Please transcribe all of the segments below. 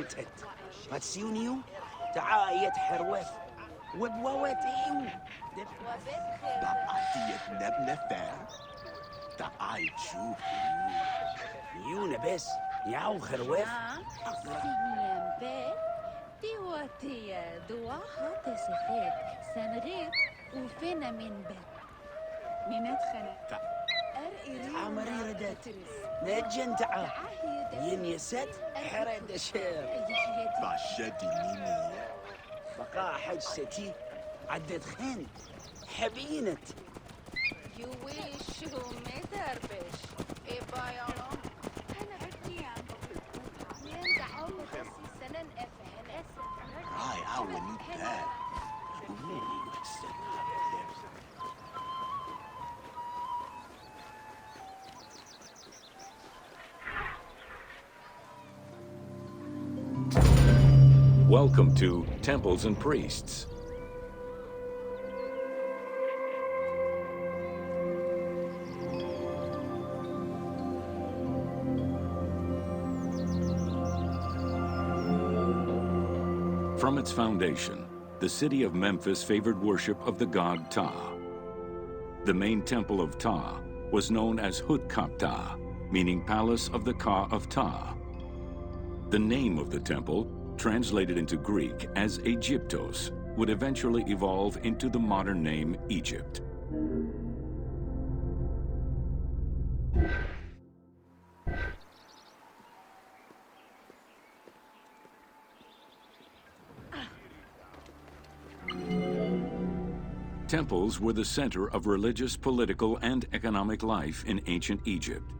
وتت فتسيونيو تعايت حروف وبواتيو بعطية نبنة فار تعاي تشوف يونا بس ياو خروف سينيام بي تيواتيا دواها تسفيت سنغير وفينا من بيت من ادخل عمري ردت نجن تعا ين يست حرد شير باشدي نيني بقى حج ستي عدت خين حبينت يويش هو متربش ايه بايانو انا بكيان ينزع عمر تسي سنن افهن هاي عاوني باد Welcome to Temples and Priests. From its foundation, the city of Memphis favored worship of the god Ptah. The main temple of Ptah was known as Hutkaptah, meaning Palace of the Ka of Ptah. The name of the temple, translated into Greek as Aegyptos, would eventually evolve into the modern name Egypt. Temples were the center of religious, political, and economic life in ancient Egypt.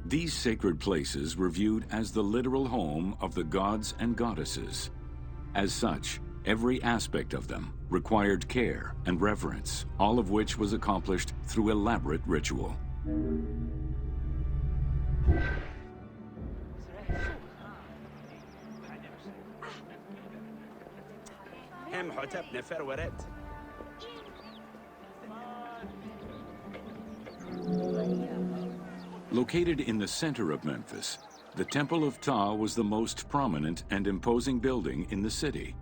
These sacred places were viewed as the literal home of the gods and goddesses. As such, every aspect of them required care and reverence, all of which was accomplished through elaborate ritual. هم حتب نفر ورد Located in the center of Memphis, the Temple of Ptah was the most prominent and imposing building in the city.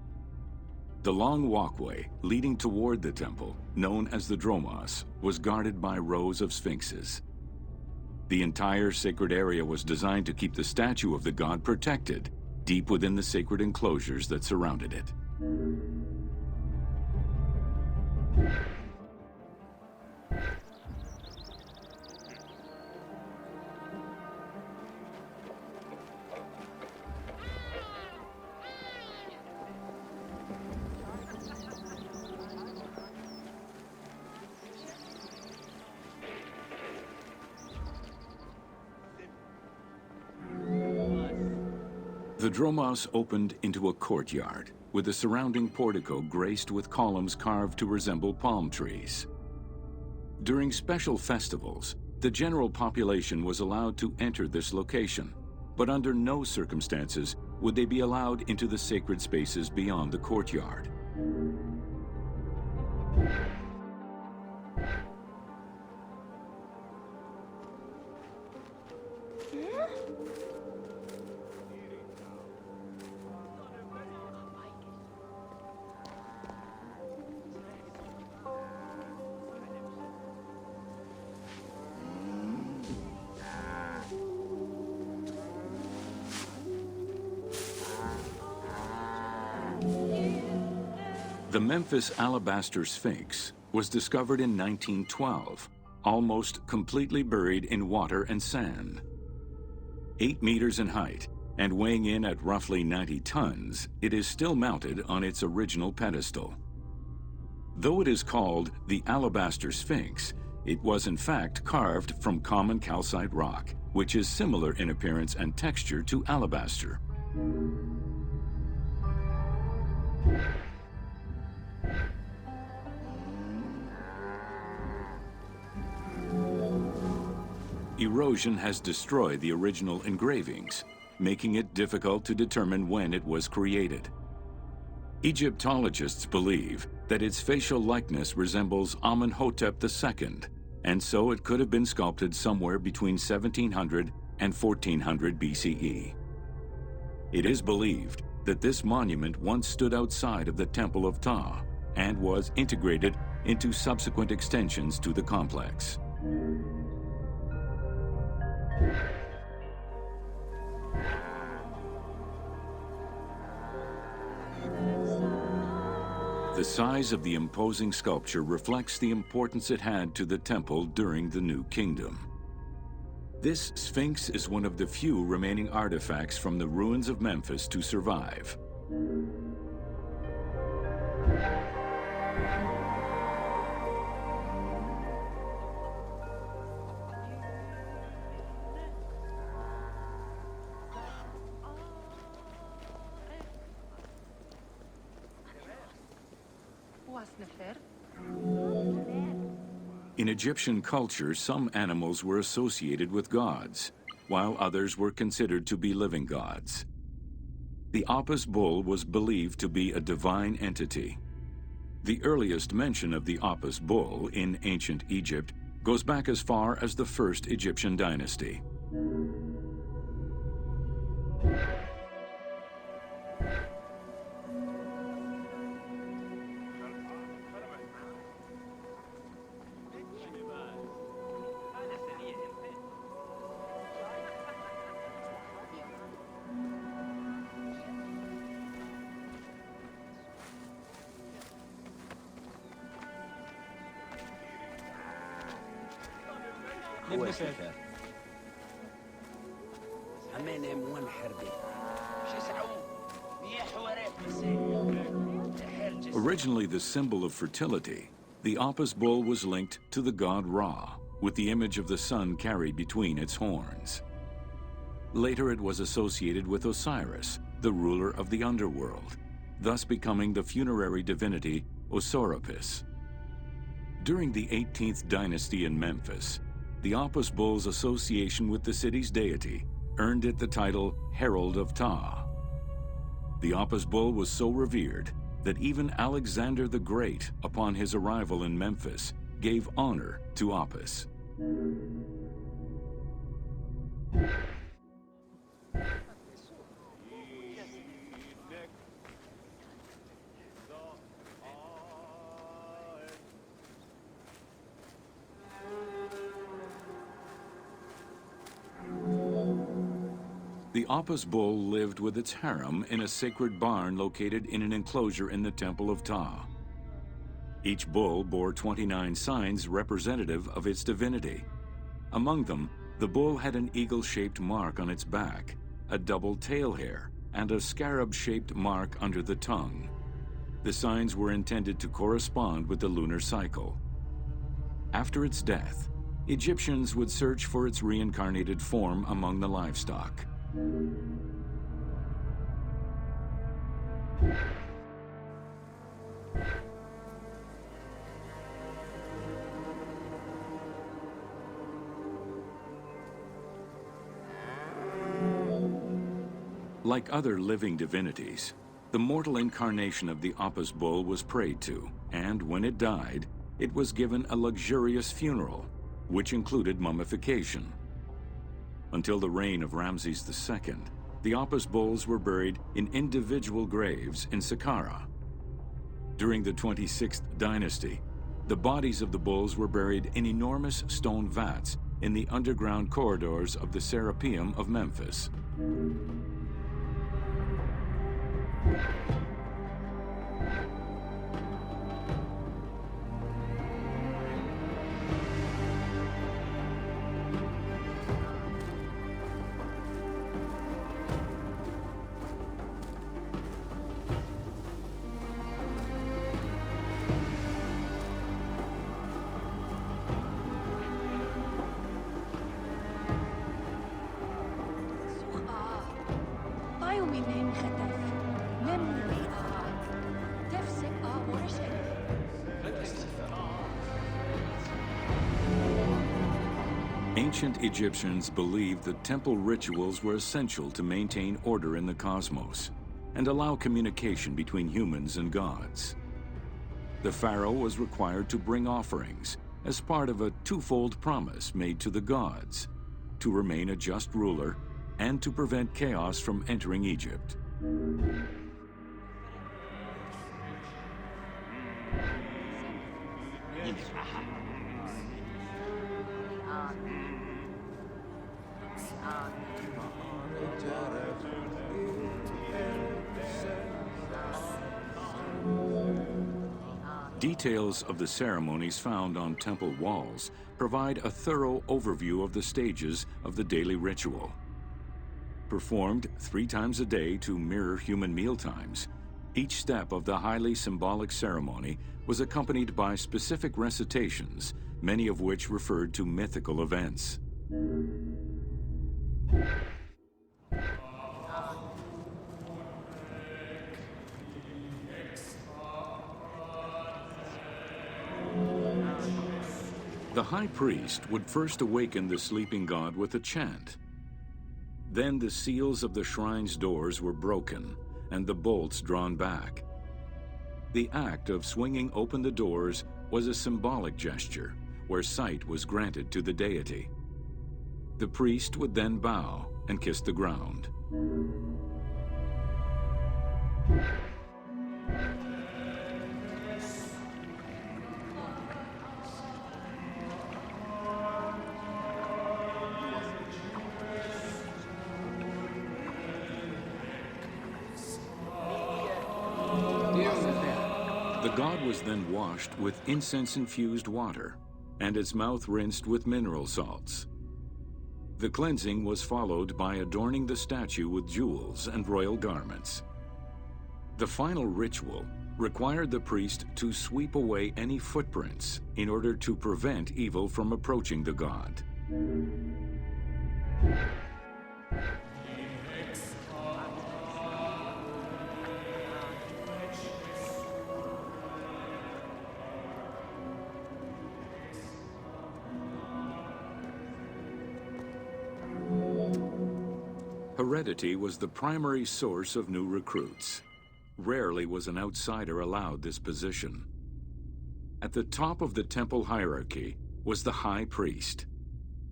The long walkway leading toward the temple, known as the Dromos, was guarded by rows of sphinxes. The entire sacred area was designed to keep the statue of the god protected, deep within the sacred enclosures that surrounded it. The Dromos opened into a courtyard, with the surrounding portico graced with columns carved to resemble palm trees. During special festivals, the general population was allowed to enter this location, but under no circumstances would they be allowed into the sacred spaces beyond the courtyard. The Memphis Alabaster Sphinx was discovered in 1912, almost completely buried in water and sand. 8 meters in height and weighing in at roughly 90 tons, it is still mounted on its original pedestal. Though it is called the Alabaster Sphinx, it was in fact carved from common calcite rock, which is similar in appearance and texture to alabaster. Erosion has destroyed the original engravings, making it difficult to determine when it was created. Egyptologists believe that its facial likeness resembles Amenhotep II, and so it could have been sculpted somewhere between 1700 and 1400 BCE. It is believed that this monument once stood outside of the Temple of Ptah and was integrated into subsequent extensions to the complex. The size of the imposing sculpture reflects the importance it had to the temple during the New Kingdom. This Sphinx is one of the few remaining artifacts from the ruins of Memphis to survive. In Egyptian culture, some animals were associated with gods, while others were considered to be living gods. The Apis bull was believed to be a divine entity. The earliest mention of the Apis bull in ancient Egypt goes back as far as the first Egyptian dynasty. Originally the symbol of fertility, the Apis bull was linked to the god Ra, with the image of the sun carried between its horns. Later it was associated with Osiris, the ruler of the underworld, thus becoming the funerary divinity Osorapis. During the 18th dynasty in Memphis, the Apis bull's association with the city's deity earned it the title Herald of Ptah. The Apis bull was so revered that even Alexander the Great, upon his arrival in Memphis, gave honor to Apis. The Apis bull lived with its harem in a sacred barn located in an enclosure in the Temple of Ptah. Each bull bore 29 signs representative of its divinity. Among them, the bull had an eagle-shaped mark on its back, a double tail hair, and a scarab-shaped mark under the tongue. The signs were intended to correspond with the lunar cycle. After its death, Egyptians would search for its reincarnated form among the livestock. Like other living divinities, the mortal incarnation of the Apis bull was prayed to, and when it died, it was given a luxurious funeral, which included mummification. Until the reign of Ramses II, the Apis bulls were buried in individual graves in Saqqara. During the 26th dynasty, the bodies of the bulls were buried in enormous stone vats in the underground corridors of the Serapeum of Memphis. Ancient Egyptians believed that temple rituals were essential to maintain order in the cosmos and allow communication between humans and gods. The pharaoh was required to bring offerings as part of a twofold promise made to the gods: to remain a just ruler and to prevent chaos from entering Egypt. Details of the ceremonies found on temple walls provide a thorough overview of the stages of the daily ritual. Performed 3 times a day to mirror human mealtimes, each step of the highly symbolic ceremony was accompanied by specific recitations, many of which referred to mythical events. The high priest would first awaken the sleeping god with a chant. Then the seals of the shrine's doors were broken and the bolts drawn back. The act of swinging open the doors was a symbolic gesture where sight was granted to the deity. The priest would then bow and kiss the ground. The god was then washed with incense-infused water and its mouth rinsed with mineral salts. The cleansing was followed by adorning the statue with jewels and royal garments. The final ritual required the priest to sweep away any footprints in order to prevent evil from approaching the god. Heredity was the primary source of new recruits. Rarely was an outsider allowed this position. At the top of the temple hierarchy was the high priest.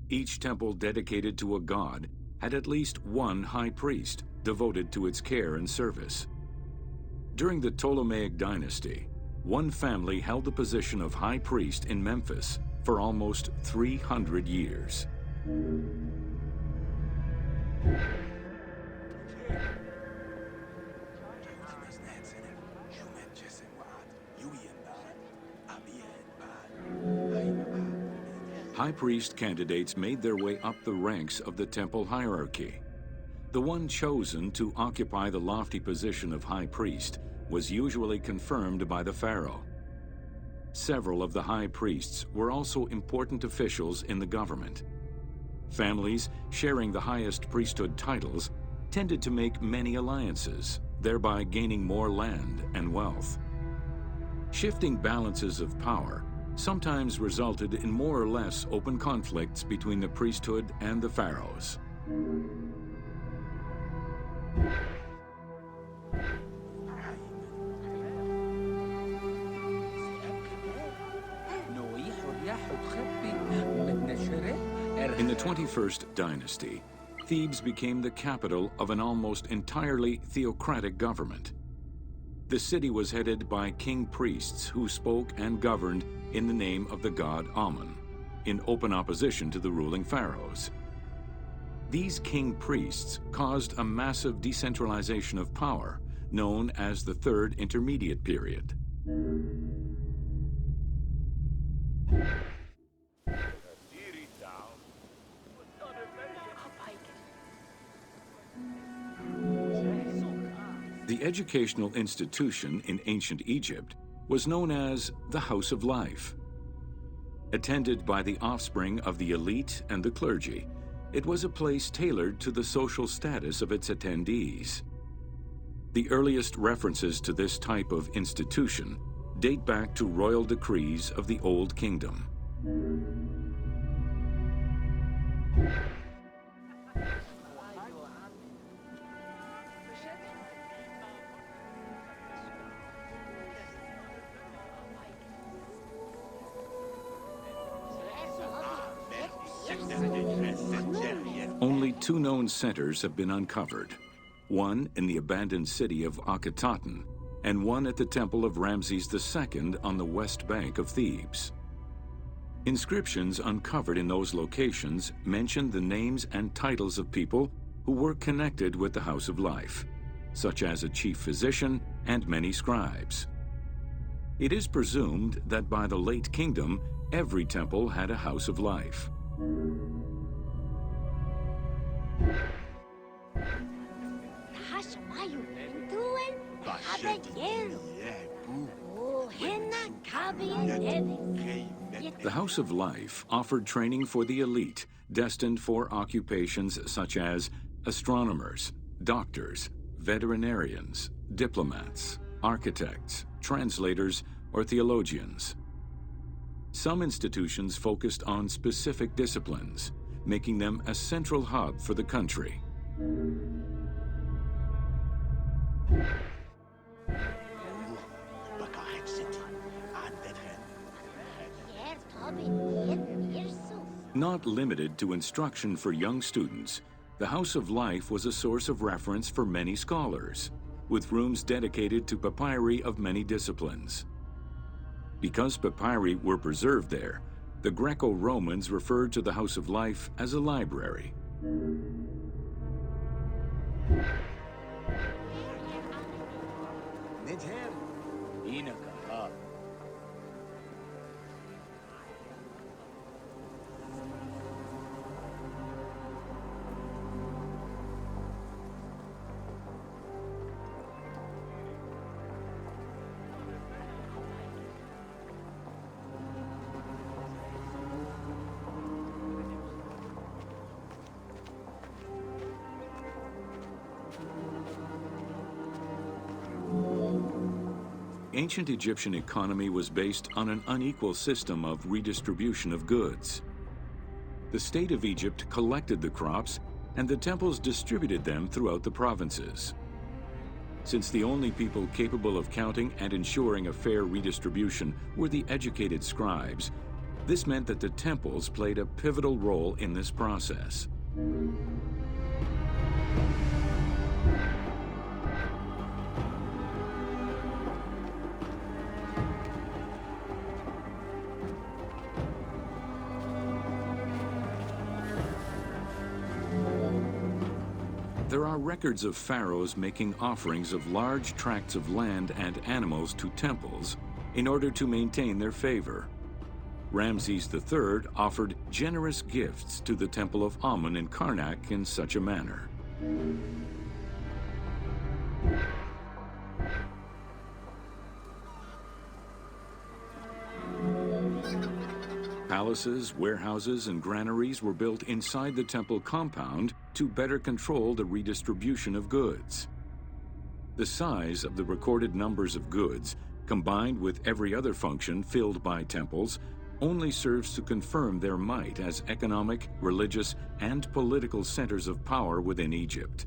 Each temple dedicated to a god had at least one high priest devoted to its care and service. During the Ptolemaic dynasty, one family held the position of high priest in Memphis for almost 300 years. High priest candidates made their way up the ranks of the temple hierarchy. The one chosen to occupy the lofty position of high priest was usually confirmed by the pharaoh. Several of the high priests were also important officials in the government. Families sharing the highest priesthood titles tended to make many alliances, thereby gaining more land and wealth. Shifting balances of power sometimes resulted in more or less open conflicts between the priesthood and the pharaohs. In the 21st dynasty, Thebes became the capital of an almost entirely theocratic government. The city was headed by king priests who spoke and governed in the name of the god Amun, in open opposition to the ruling pharaohs. These king priests caused a massive decentralization of power, known as the Third Intermediate Period. The educational institution in ancient Egypt was known as the House of Life. Attended by the offspring of the elite and the clergy, it was a place tailored to the social status of its attendees. The earliest references to this type of institution date back to royal decrees of the Old Kingdom. Only two known centers have been uncovered, one in the abandoned city of Akhetaten, and one at the temple of Ramses II on the west bank of Thebes. Inscriptions uncovered in those locations mention the names and titles of people who were connected with the House of Life, such as a chief physician and many scribes. It is presumed that by the late kingdom, every temple had a House of Life. The House of Life offered training for the elite, destined for occupations such as astronomers, doctors, veterinarians, diplomats, architects, translators, or theologians. Some institutions focused on specific disciplines, making them a central hub for the country. Not limited to instruction for young students, the House of Life was a source of reference for many scholars, with rooms dedicated to papyri of many disciplines. Because papyri were preserved there, the Greco-Romans referred to the House of Life as a library. Ancient Egyptian economy was based on an unequal system of redistribution of goods. The state of Egypt collected the crops, and the temples distributed them throughout the provinces. Since the only people capable of counting and ensuring a fair redistribution were the educated scribes, this meant that the temples played a pivotal role in this process. There are records of pharaohs making offerings of large tracts of land and animals to temples in order to maintain their favor. Ramses III offered generous gifts to the Temple of Amun in Karnak in such a manner. Palaces, warehouses, and granaries were built inside the temple compound to better control the redistribution of goods. The size of the recorded numbers of goods, combined with every other function filled by temples, only serves to confirm their might as economic, religious, and political centers of power within Egypt.